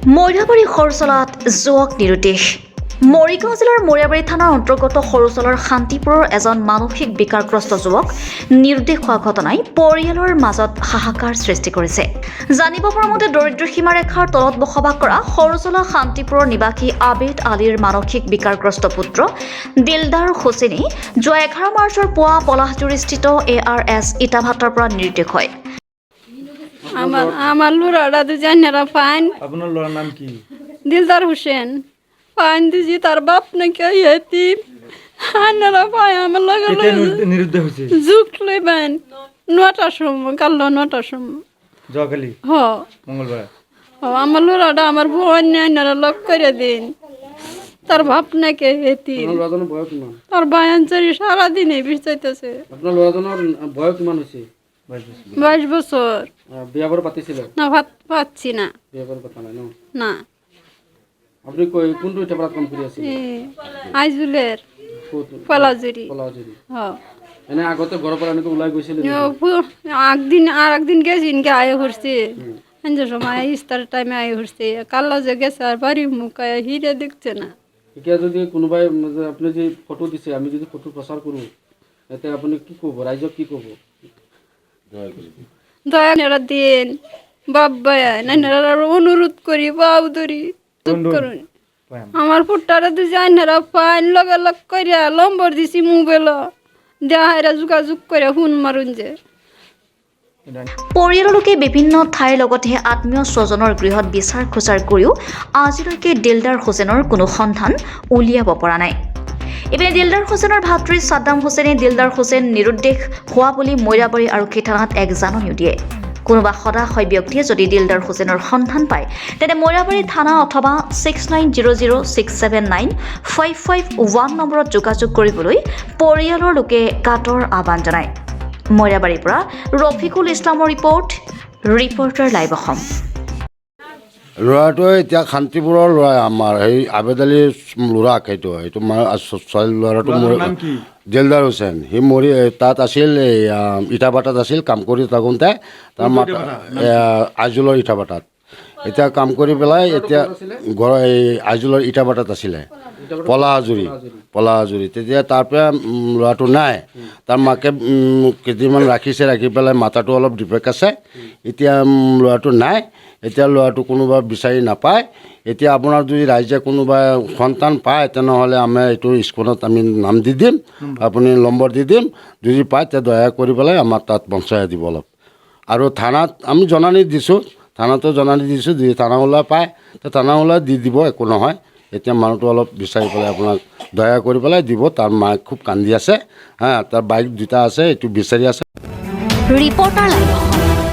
মৈৰাবাৰী খৰচলাত যুৱক নিৰুদ্দেশ। মৰিগাঁও জিলাৰ মৈৰাবাৰী থানাৰ অন্তৰ্গত সৰুচলৰ শান্তিপুৰৰ এজন মানসিক বিকাৰগ্ৰস্ত যুৱক নিৰুদ্দেশ হোৱা ঘটনাই পৰিয়ালৰ মাজত হাহাকাৰ সৃষ্টি কৰিছে। জানিব পৰা মতে দৰিদ্ৰ সীমাৰেখাৰ তলত বসবাস কৰা সৰুচলা শান্তিপুৰৰ নিবাসী আবেদ আলীৰ মানসিক বিকাৰগ্ৰস্ত পুত্ৰ দিলদাৰ হুছেইনে যোৱা 11 মাৰ্চৰ পুৱা পলাশজুৰিস্থিত ARS ইটাভাটাৰ পৰা নিৰুদ্দেশ হয়। আমার লোড়াটা দুজনেরা ফাইন। আপনার লোড়ার নাম কি? দিলদার হোসেন। ফাইন দিছি তার বাপ নাকি এতিম। আনারা ফাইন আমার লগে নিরুদ্দেশ হয়েছে যুগ লইবেন 9টার সময় কাল 9টার সময় জগালি হ মঙ্গলবার আমার লোড়াটা আমার বোন আনারা লক করে দিন তার বাপ নাকি এতিম। তার বায়ান চারি সারাদিনে বিচাইতেছে। আপনার লোড়াজনের বয়স কিমান হয়েছে? 22 বছর। বিয়া বাৰু পাতিছিল? না পাচ্ছি না। বিয়া বাৰু পতা নাই ন? না আপনি কোনটো ইটাপাড়াত কাম কৰি আছিল? আইজুলেৰ পলাজুৰি। পলাজুৰি। হ্যাঁ এনে আগতে ঘৰৰ পৰা এনেকে ওলাই গৈছিল? একদিন গেছি ইনকে আয় করছি যে সময় ইস্তার টাইমে আয় করছি কাল্লা যে গেছে আর বাড়ি মুখ হিরে দেখছে না। এতিয়া যদি কোনোবাই আপনি যে ফটো দিছে আমি যদি ফটো প্ৰচাৰ কৰোঁ এতে আপুনি কি ক'ব? ৰাইজক কি ক'ব? দয়া দিন বাবা অনুরোধ করি বাবু ধরি করুন আমার ফুটটারে দুজনেরা ফাইন লগে লগ করিয়া নম্বর দিছি মোবাইল দেহাইরা যোগাযোগ করে ফোন মারুন যে। পৰিয়ালৰ লোকে বিভিন্ন ঠাইৰ লগতে আত্মীয় স্বজনৰ গৃহত বিচাৰ খোচাৰ কৰিও আজিলৈকে দিলদাৰ হুছেইনৰ কোনো সন্ধান উলিয়াব পৰা নাই। ইপিনে দিলদাৰ হুছেইনৰ ভাতৃ সাদ্দাম হুছেইনে দিলদাৰ হুছেইন নিৰুদ্দেশ হোৱা বুলি মৈৰাবাৰী আৰক্ষী থানাত এক জাননী দিয়ে। কোনোবা সদাশয় ব্যক্তিয়ে যদি দিলদাৰ হুছেইনৰ সন্ধান পায় তেন্তে মৈৰাবাৰী থানা অথবা 6900679551 নম্বৰত যোগাযোগ কৰিবলৈ পৰিয়ালৰ লোকে কাটৰ আহ্বান জনায়। মৈৰাবাৰীৰ পৰা ৰফিকুল ইছলামৰ ৰিপৰ্টাৰ লাইভ অসম। ল'ৰাটোৱে এতিয়া শান্তিপুৰৰ ল'ৰা আমাৰ সেই আবেদ আলীৰ ল'ৰাক সেইটো ল'ৰাটো মোৰ দিলদাৰ হুছেইন। সি মৰি তাত আছিল ইটাভাটাত আছিল কাম কৰি থাকোঁতে তাৰ আইজুলৰ ইটাভাটাত এতিয়া কাম কৰি পেলাই এতিয়া ঘৰ এই আইজুলৰ ইটাভাটাত আছিলে পলাহাজুৰি। তেতিয়া তাৰপৰা ল'ৰাটো নাই। তাৰ মাকে কেইদিনমান ৰাখিছে, ৰাখি পেলাই মাথাটো অলপ ডিফেক্ট আছে। এতিয়া ল'ৰাটো নাই। এতিয়া ল'ৰাটো কোনোবা বিচাৰি নাপায়। এতিয়া আপোনাৰ যদি ৰাইজে কোনোবা সন্তান পায় তেনেহ'লে আমি এইটো স্কুলত আমি নাম দি দিম, আপুনি নম্বৰ দি দিম। যদি পায় তেতিয়া দয়া কৰি পেলাই আমাৰ তাত পঞ্চায়ত দিব অলপ। আৰু থানাত আমি জনানী দিছোঁ, থানাতো জনানী দিছোঁ। যদি থানাওলা পায় তো থানাওলা দি দিব, একো নহয়। এতিয়া মানুহটো অলপ বিচাৰি পেলাই আপোনাক দয়া কৰি পেলাই দিব। তাৰ মাক খুব কান্দি আছে, তাৰ বাইক দুটা আছে, এইটো বিচাৰি আছে। Reporter live Assam.